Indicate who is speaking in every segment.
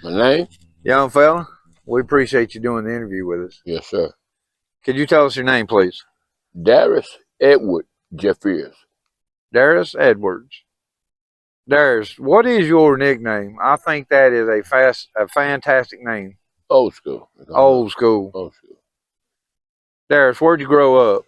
Speaker 1: My name?
Speaker 2: Young fella, we appreciate you doing the interview with us.
Speaker 1: Yes, sir.
Speaker 2: Could you tell us your name, please?
Speaker 1: Darius Edward Jeffries.
Speaker 2: Darius Edwards. Darius, what is your nickname? I think that is a fantastic name.
Speaker 1: Old school.
Speaker 2: Old school.
Speaker 1: Old school.
Speaker 2: Darius, where'd you grow up?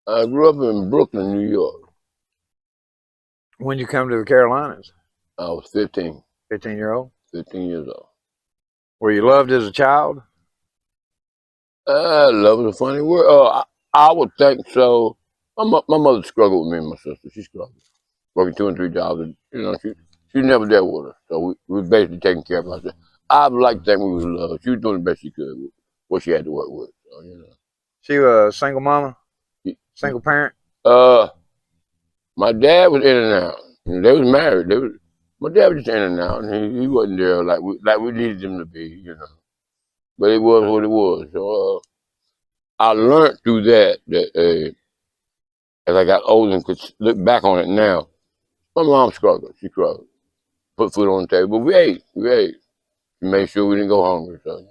Speaker 1: I grew up in Brooklyn, New York.
Speaker 2: When you come to the Carolinas?
Speaker 1: I was 15.
Speaker 2: 15-year-old?
Speaker 1: 15 years old.
Speaker 2: Were you loved as a child?
Speaker 1: Love is a funny word. I would think so. My mother struggled with me and my sister. She struggled. Working 2 and 3 jobs. And, she was never there with us. So we were basically taking care of ourselves. I would like to think we was loved. She was doing the best she could with what she had to work with. So,
Speaker 2: She was a single mama? Single parent?
Speaker 1: My dad was in and out. They was married. My dad was just in and out, and he wasn't there like we needed him to be, But it was what it was. So I learned through that as I got older and could look back on it now, my mom struggled. She struggled. Put food on the table. But we ate. We made sure we didn't go hungry. So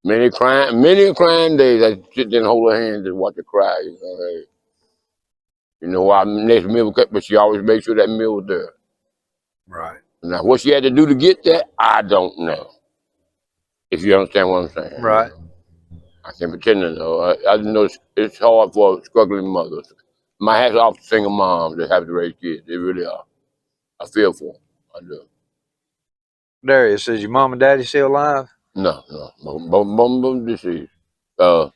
Speaker 1: many crying days I sit there and hold her hands and watch her cry. Our next meal, but she always made sure that meal was there.
Speaker 2: Right.
Speaker 1: Now, what she had to do to get that, I don't know. If you understand what I'm saying.
Speaker 2: Right.
Speaker 1: I can't pretend to know. I just know it's hard for struggling mothers. My hat's off to single moms that have to raise kids. They really are. I feel for them. I do.
Speaker 2: Darius, is your mom and daddy still alive?
Speaker 1: No. Both of them deceased. And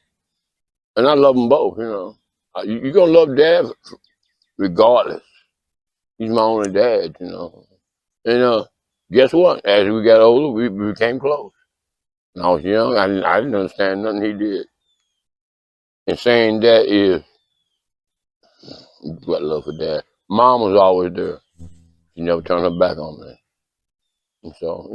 Speaker 1: I love them both, You're going to love dad regardless. He's my only dad, And guess what? As we got older, we became close. When I was young, I didn't understand nothing he did. And saying that is, got love for dad. Mom was always there. She never turned her back on me. And so,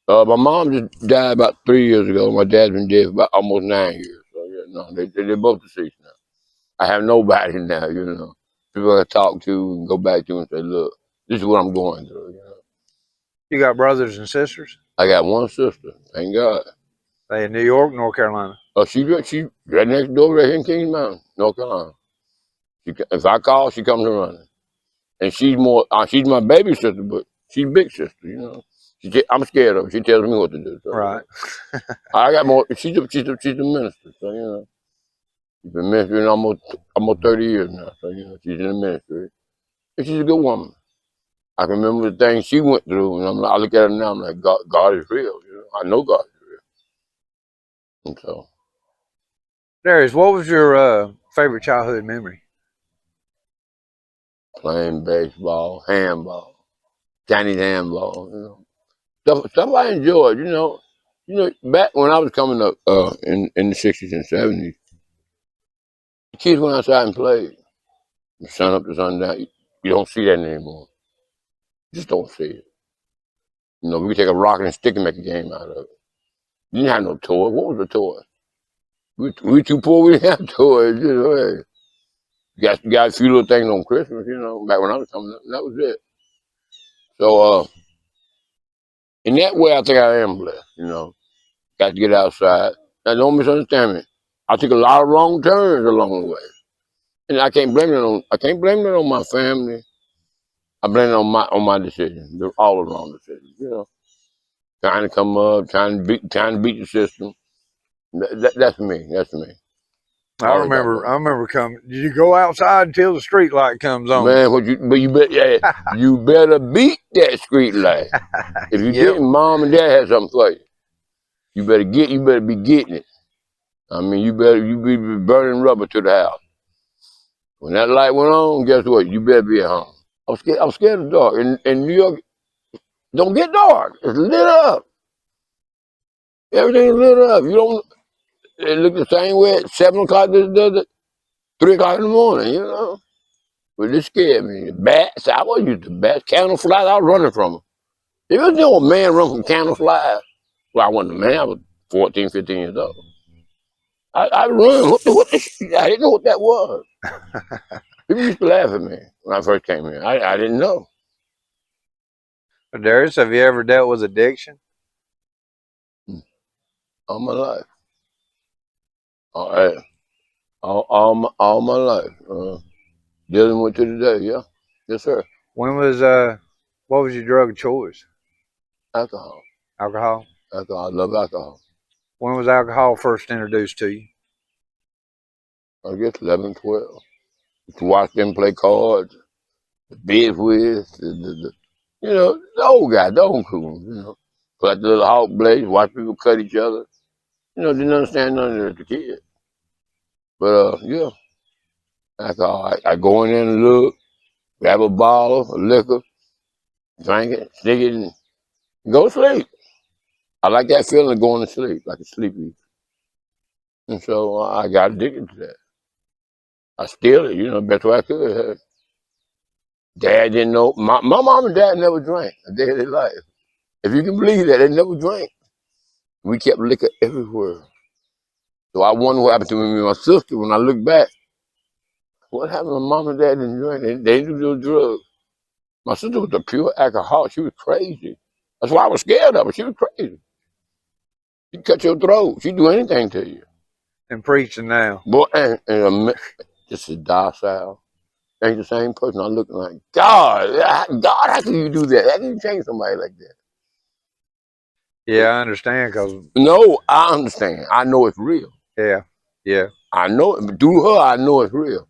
Speaker 1: my mom just died about 3 years ago. My dad's been dead for about almost 9 years. So, they're both deceased now. I have nobody now, People I talk to and go back to and say, look, this is what I'm going through,
Speaker 2: You got brothers and sisters?
Speaker 1: I got one sister, thank God.
Speaker 2: They in New York, North Carolina?
Speaker 1: She right next door right here in Kings Mountain, North Carolina. If I call, she comes running. And she's my baby sister, but she's big sister, I'm scared of her. She tells me what to do. So,
Speaker 2: right.
Speaker 1: I got more. She's a minister, so she's been ministering almost 30 years now. So she's in the ministry, and she's a good woman. I can remember the things she went through, and I look at her now. I'm like, God is real. I know God is real. And so,
Speaker 2: Darius, what was your favorite childhood memory?
Speaker 1: playing baseball, handball, Chinese handball, stuff I enjoyed, back when I was coming up in the 60s and 70s, the kids went outside and played. From sun up to sundown. You don't see that anymore. You just don't see it. We could take a rock and a stick and make a game out of it. You didn't have no toys. What was the toy? We too poor, we didn't have toys, Hey. Got a few little things on Christmas, back when I was coming up, and that was it. So, in that way, I think I am blessed, Got to get outside. Now, don't misunderstand me. I took a lot of wrong turns along the way. And I can't blame it on my family. I blame it on my decisions. They're all the wrong decisions, Trying to come up, trying to beat the system. That's me. That's me.
Speaker 2: I remember coming. Did you go outside until the street light comes on?
Speaker 1: Man, you better beat that street light. If you didn't, mom and dad had something for you. You better be getting it. I mean, you be burning rubber to the house. When that light went on, guess what? You better be at home. I was scared of the dark. In New York, don't get dark. It's lit up. Everything's lit up. It look the same way at 7 o'clock, 3 o'clock in the morning, But it scared me. Bats, I was used to bats. Candle flies, I was running from them. If you know a man run from candle flies, well, I wasn't a man, I was 14, 15 years old. I run. What the shit? I didn't know what that was. People used to laugh at me when I first came here. I didn't know.
Speaker 2: Darius, have you ever dealt with addiction?
Speaker 1: All my life. All right. All my life. Dealing with to today, yeah. Yes, sir.
Speaker 2: When was what was your drug of choice?
Speaker 1: Alcohol.
Speaker 2: Alcohol.
Speaker 1: Alcohol. I love alcohol.
Speaker 2: When was alcohol first introduced to you?
Speaker 1: I guess 11, 12. To watch them play cards, the bid with, the old guy, the old cool, Play like the little hawk blades, watch people cut each other. Didn't understand none of it as a kid. But, yeah, alcohol. I go in there and look, grab a bottle of liquor, drink it, stick it, and go to sleep. I like that feeling of going to sleep, like a sleepy. And so I got addicted to that. I steal it, best way I could. Dad didn't know. My mom and dad never drank a day of their life. If you can believe that, they never drank. We kept liquor everywhere. So I wonder what happened to me and my sister when I look back. What happened to mom and dad didn't drink? They didn't do drugs. My sister was a pure alcoholic. She was crazy. That's why I was scared of her. She was crazy. She'd cut your throat. She'd do anything to you.
Speaker 2: And preaching now.
Speaker 1: Boy, and just a docile. Ain't the same person. I look like, God, how can you do that? How can you change somebody like that?
Speaker 2: Yeah, I understand because
Speaker 1: No, I understand. I know it's real.
Speaker 2: yeah.
Speaker 1: I know it. Through her, I know it's real.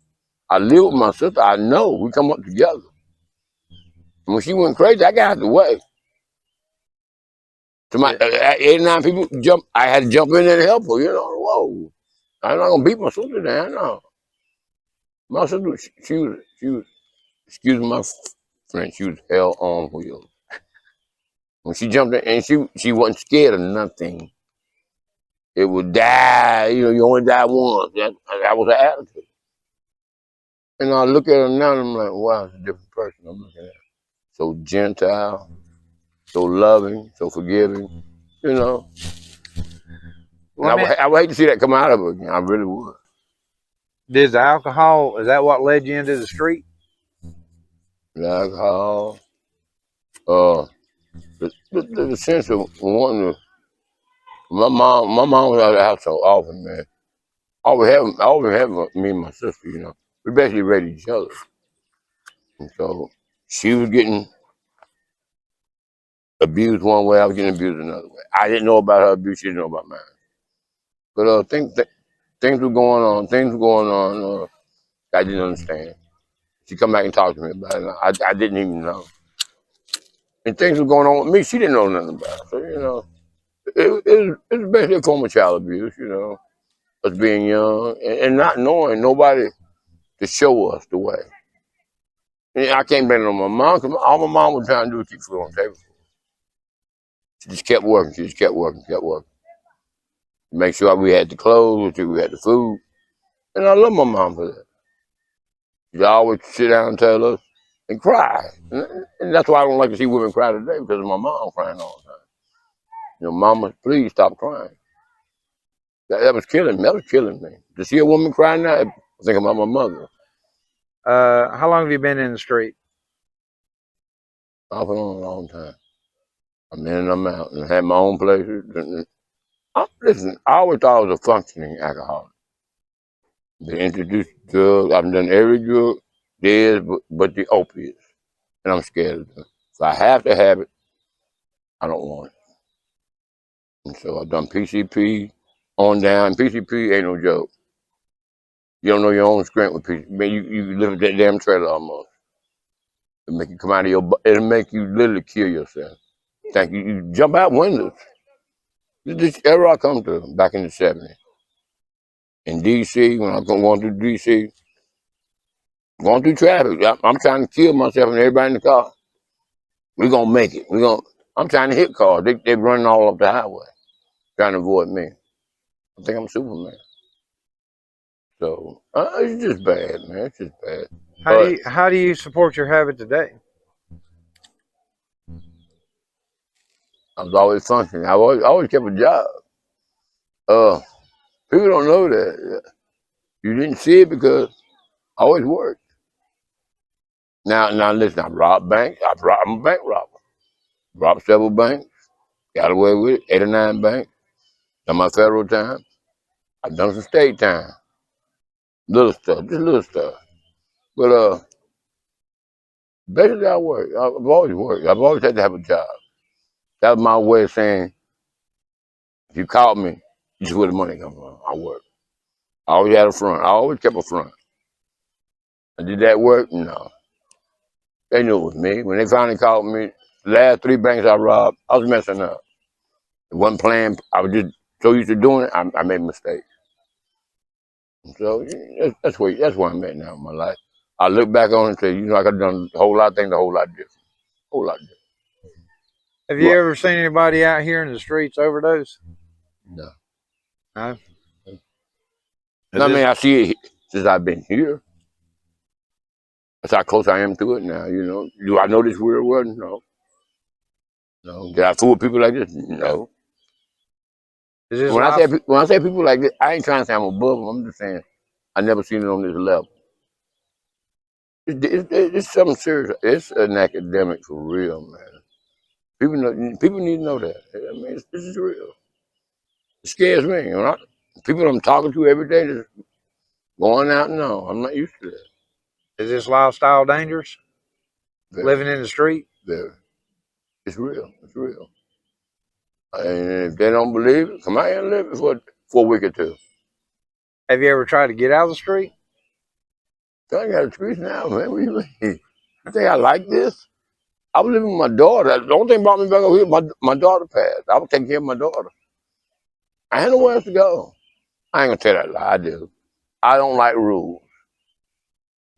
Speaker 1: I live with my sister. I know. We come up together. When she went crazy, I got out the way. So my 89 people jump. I had to jump in there to help her. Whoa. I'm not gonna beat my sister down. No. My sister, she was. Excuse my French. She was hell on wheels. When she jumped in, and she wasn't scared of nothing. It would die. You only die once. That was her attitude. And I look at her now, and I'm like, wow, it's a different person. I'm looking at her. So gentle, so loving, so forgiving. And I would hate to see that come out of her again. I really would.
Speaker 2: Did the alcohol, is that what led you into the street?
Speaker 1: The alcohol, the sense of wanting to. My mom was out of the house so often, man. Always having me and my sister. We basically raised each other. And so she was getting abused one way, I was getting abused another way. I didn't know about her abuse, she didn't know about mine. But things were going on. I didn't understand. She come back and talk to me about it. I didn't even know. And things were going on with me. She didn't know nothing about it. So it was basically a form of child abuse. Us being young and not knowing nobody to show us the way. And I can't blame it on my mom because all my mom was trying to do was keep food on the table. She just kept working. She just kept working. Make sure we had the clothes, make sure we had the food. And I love my mom for that. She always sit down and tell us and cry. And that's why I don't like to see women cry today because of my mom crying all the time. Mama, please stop crying. That was killing me. That was killing me. To see a woman cry now, I think about my mother.
Speaker 2: How long have you been in the street?
Speaker 1: Off and on a long time. I'm in and I'm out and had my own places. Listen, I always thought I was a functioning alcoholic. Been introduced to drugs. I've done every drug there is but the opiates. And I'm scared of them. If I have to have it, I don't want it. And so I've done PCP on down. PCP ain't no joke. You don't know your own strength with PCP. Man, you live in that damn trailer almost. It'll make you come out of it'll make you literally kill yourself. Think you jump out windows. This era I come to back in the 70s. In DC, when I was going through DC, going through traffic, I'm trying to kill myself and everybody in the car. We're gonna make it. I'm trying to hit cars. They're running all up the highway, trying to avoid me. I think I'm Superman. So it's just bad, man. It's just bad.
Speaker 2: How do you support your habit today?
Speaker 1: I was always functioning. I always kept a job. People don't know that. You didn't see it because I always worked. Now listen, I robbed banks. I'm a bank robber. Robbed several banks. Got away with it. 8 or 9 banks. Done my federal time. I've done some state time. Little stuff, just little stuff. But basically I work. I've always worked. I've always had to have a job. That was my way of saying, if you called me, this is where the money comes from. I work. I always had a front. I always kept a front. And did that work? No. They knew it was me. When they finally called me, the last 3 banks I robbed, I was messing up. It wasn't planned. I was just so used to doing it, I made mistakes. So that's where I'm at now in my life. I look back on it and say, you know, I could have done a whole lot of things a whole lot different. A whole lot different.
Speaker 2: Have you ever seen anybody out here in the streets overdose?
Speaker 1: No.
Speaker 2: No.
Speaker 1: I mean, I see it since I've been here. That's how close I am to it now, you know. Do I know this real well? No. No. Did I fool people like this? No.
Speaker 2: Is this
Speaker 1: When
Speaker 2: life?
Speaker 1: I say people like this, I ain't trying to say I'm above them. I'm just saying I never seen it on this level. It's something serious. It's an academic for real, man. People need to know that. I mean, this is real. It scares me. People I'm talking to every day just going out. No, I'm not used to that.
Speaker 2: Is this lifestyle dangerous?
Speaker 1: Very,
Speaker 2: Living in the street?
Speaker 1: very. It's real. It's real. And if they don't believe it, come out here and live it for a week or two.
Speaker 2: Have you ever tried to get out of the street?
Speaker 1: So I got the streets now, man. What do you mean? You think I like this? I was living with my daughter. The only thing brought me back over here, my daughter passed. I was taking care of my daughter. I had nowhere else to go. I ain't gonna tell that lie. I do. I don't like rules.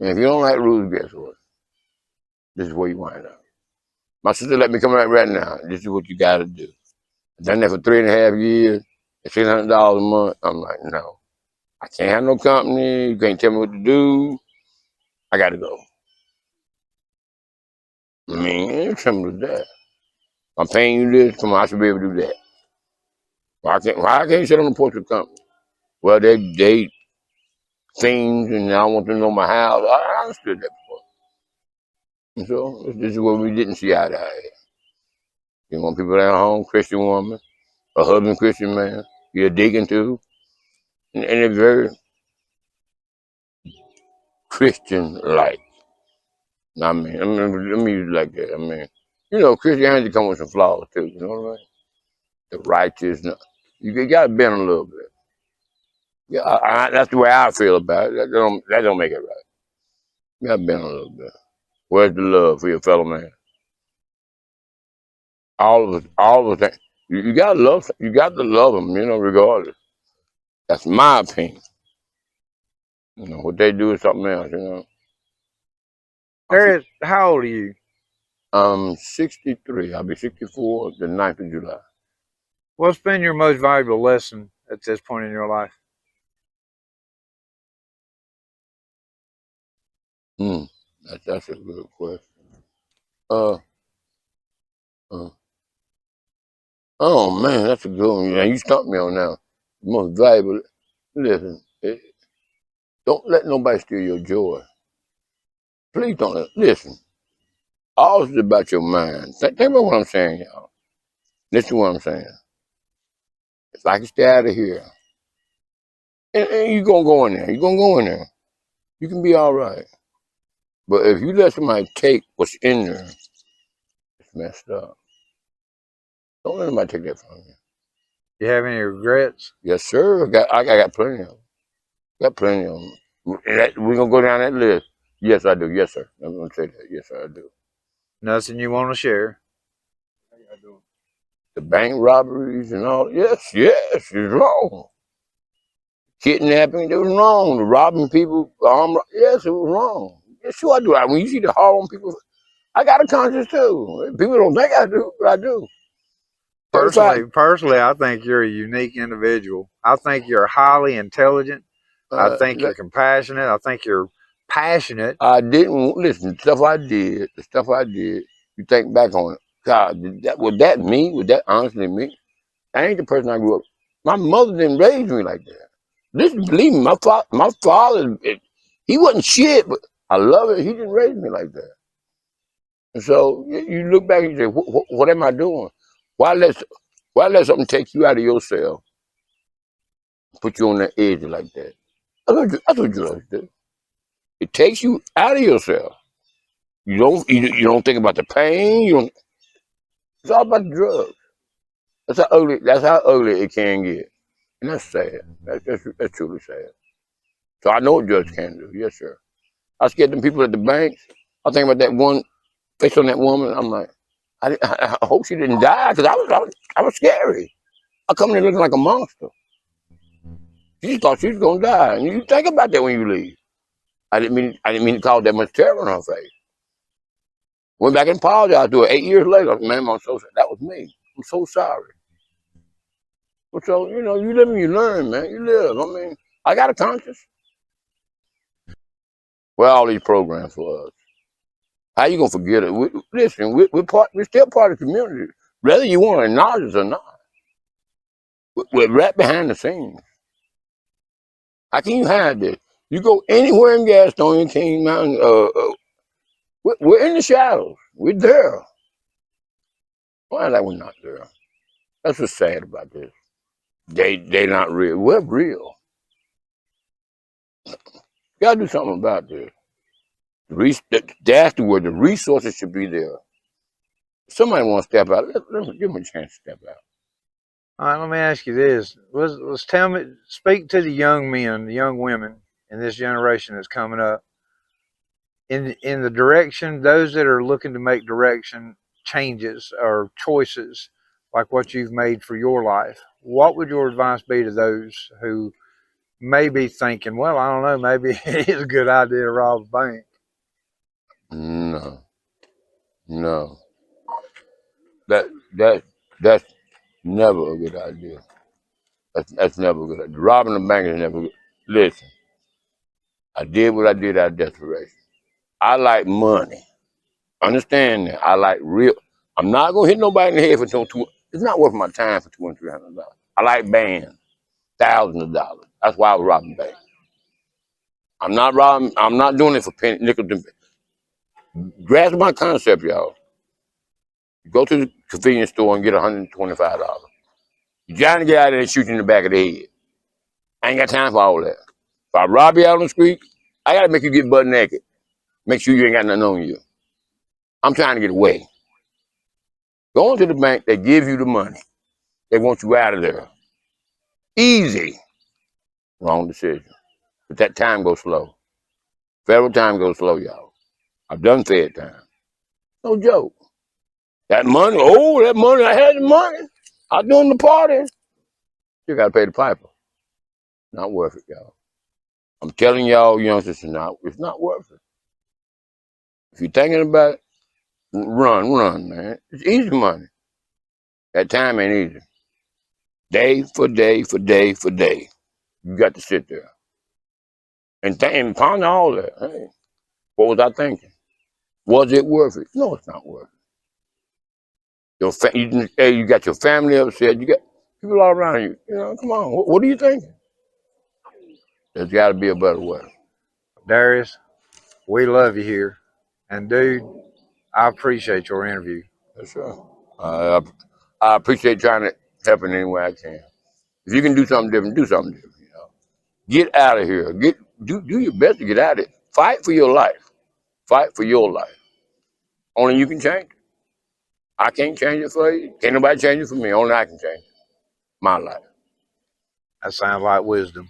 Speaker 1: And if you don't like rules, guess what? This is where you wind up. My sister let me come right now. This is what you gotta do. I've done that for 3.5 years. It's $600 a month. I'm like, no. I can't have no company. You can't tell me what to do. I gotta go. I mean, it's simple as that. I'm paying you this. Come on, I should be able to do that. Why I can't sit on the porch of the company? Well, they things and I want them to know my house. I understood that before. And so this is what we didn't see eye to eye. You want people at home, Christian woman, a husband, Christian man. You're a deacon too. And it's very Christian-like. I mean, let me use it like that. I mean, you know, Christianity comes with some flaws too. You know what I mean? The righteous. You got to bend a little bit. Yeah, that's the way I feel about it. That don't make it right. You got to bend a little bit. Where's the love for your fellow man? All of us. You got to love. You got to love them. You know, regardless. That's my opinion. You know what they do is something else. You know.
Speaker 2: Darius, how old are you?
Speaker 1: I'm 63. I'll be 64 the 9th of July.
Speaker 2: What's been your most valuable lesson at this point in your life?
Speaker 1: That's a good question. Uh, uh, oh man, that's a good one. Now you stumped me on now. The most valuable. Listen, don't let nobody steal your joy. Please don't listen. All this is about your mind. Think about what I'm saying, y'all. Listen to what I'm saying. If I can stay out of here, and you're gonna go in there. You're gonna go in there. You can be all right. But if you let somebody take what's in there, it's messed up. Don't let anybody take that from you.
Speaker 2: You have any regrets?
Speaker 1: Yes, sir. I got plenty of them. Got plenty of them. We're gonna go down that list. Yes, I do. Yes, sir. I'm gonna say that. Yes, sir, I do.
Speaker 2: Nothing you want to share?
Speaker 1: The bank robberies and all. Yes, it's wrong. Kidnapping, it was wrong. The robbing people, yes, it was wrong. Yeah, sure, I do. When you see the harm on people, I got a conscience too. People don't think I do, but I do.
Speaker 2: Personally, I think you're a unique individual. I think you're highly intelligent. I think you're compassionate. I think you're passionate.
Speaker 1: I didn't listen. The stuff I did. You think back on it. God, was that me? Was that honestly me? I ain't the person I grew up. My mother didn't raise me like that. Listen, believe me, my father, he wasn't shit, but I love it. He didn't raise me like that. And so you look back and you say, what am I doing? Why let something take you out of yourself, put you on the edge like that? That's what drugs do. It takes you out of yourself. You don't think about the pain. You don't. It's all about the drugs. That's how ugly it can get, and that's sad. That's truly sad. So I know what drugs can do. Yes, sir. I scared them people at the banks. I think about that one face on that woman. I'm like, I hope she didn't die because I was scary. I come in looking like a monster. She thought she was gonna die, and you think about that when you leave. I didn't mean to cause that much terror on her face. Went back and apologized to her 8 years later. Man, I'm so sorry. That was me. I'm so sorry. But so you live and you learn, man. You live. I mean, I got a conscience. Well, all these programs for us. How you gonna forget it? Listen, we're still part of the community, whether you want to acknowledge it or not. We're right behind the scenes. How can you hide this? You go anywhere in Gaston, King Mountain, we're in the shadows. We're there. Why like we're not there? That's what's sad about this. They not real. We're real. You gotta do something about this. That's the word. The resources should be there. Somebody want to step out. Give them a chance to step out.
Speaker 2: All right, let me ask you this. Let's speak to the young men, the young women in this generation that's coming up. In the direction, those that are looking to make direction changes or choices like what you've made for your life, what would your advice be to those who may be thinking, well, I don't know, maybe it is a good idea to rob a bank?
Speaker 1: No, no. That's never a good idea. That's never a good idea. Robbing the bank is never good. Listen, I did what I did out of desperation. I like money. Understand that. I like real. I'm not gonna hit nobody in the head for two. It's not worth my time for $200-300. I like bands, thousands of dollars. That's why I was robbing banks. I'm not robbing. I'm not doing it for penny, nickels and grasp my concept, y'all. You go to the convenience store and get $125. You're trying to get out of there and shoot you in the back of the head. I ain't got time for all that. If I rob you out on the street, I gotta make you get butt naked. Make sure you ain't got nothing on you. I'm trying to get away. Go into the bank, they give you the money. They want you out of there. Easy. Wrong decision. But that time goes slow. Federal time goes slow, y'all. I've done Fed time. No joke. That money, I had the money. I was doing the party. You gotta pay the piper. Not worth it, y'all. I'm telling y'all, youngsters, it's not worth it. If you're thinking about it, run, man. It's easy money. That time ain't easy. Day for day for day for day. You got to sit there and ponder all that. Hey, what was I thinking? Was it worth it? No, it's not worth it. You got your family upset. You got people all around you. Come on. What are you thinking? There's got to be a better way.
Speaker 2: Darius, we love you here. And dude, I appreciate your interview.
Speaker 1: That's right. I appreciate trying to help in any way I can. If you can do something different, do something different. Get out of here. Do your best to get out of it. Fight for your life. Fight for your life. Only you can change it. I can't change it for you. Can't nobody change it for me. Only I can change it. My life.
Speaker 2: That sounds like wisdom.